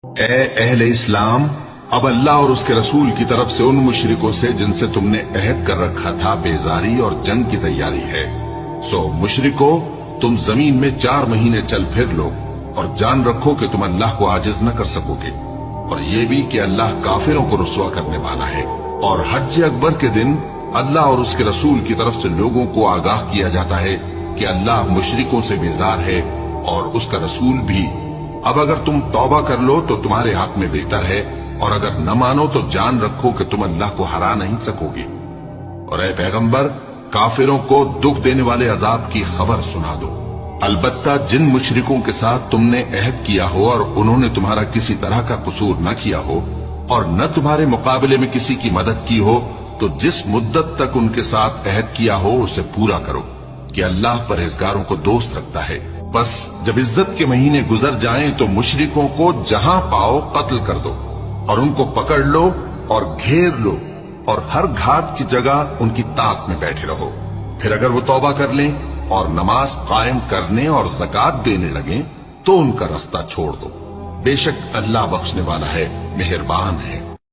اے اہل اسلام، اب اللہ اور اس کے رسول کی طرف سے ان مشرکوں سے جن سے تم نے عہد کر رکھا تھا بیزاری اور جنگ کی تیاری ہے۔ سو مشرکو، تم زمین میں 4 مہینے چل پھر لو اور جان رکھو کہ تم اللہ کو عاجز نہ کر سکو گے، اور یہ بھی کہ اللہ کافروں کو رسوا کرنے والا ہے۔ اور حج اکبر کے دن اللہ اور اس کے رسول کی طرف سے لوگوں کو آگاہ کیا جاتا ہے کہ اللہ مشرکوں سے بیزار ہے اور اس کا رسول بھی۔ اب اگر تم توبہ کر لو تو تمہارے حق میں بہتر ہے، اور اگر نہ مانو تو جان رکھو کہ تم اللہ کو ہرا نہیں سکو گے۔ اور اے پیغمبر، کافروں کو دکھ دینے والے عذاب کی خبر سنا دو۔ البتہ جن مشرکوں کے ساتھ تم نے عہد کیا ہو اور انہوں نے تمہارا کسی طرح کا قصور نہ کیا ہو اور نہ تمہارے مقابلے میں کسی کی مدد کی ہو، تو جس مدت تک ان کے ساتھ عہد کیا ہو اسے پورا کرو، کہ اللہ پرہیزگاروں کو دوست رکھتا ہے۔ بس جب عزت کے مہینے گزر جائیں تو مشرکوں کو جہاں پاؤ قتل کر دو، اور ان کو پکڑ لو اور گھیر لو، اور ہر گھات کی جگہ ان کی طاق میں بیٹھے رہو۔ پھر اگر وہ توبہ کر لیں اور نماز قائم کرنے اور زکات دینے لگیں تو ان کا رستہ چھوڑ دو، بے شک اللہ بخشنے والا ہے، مہربان ہے۔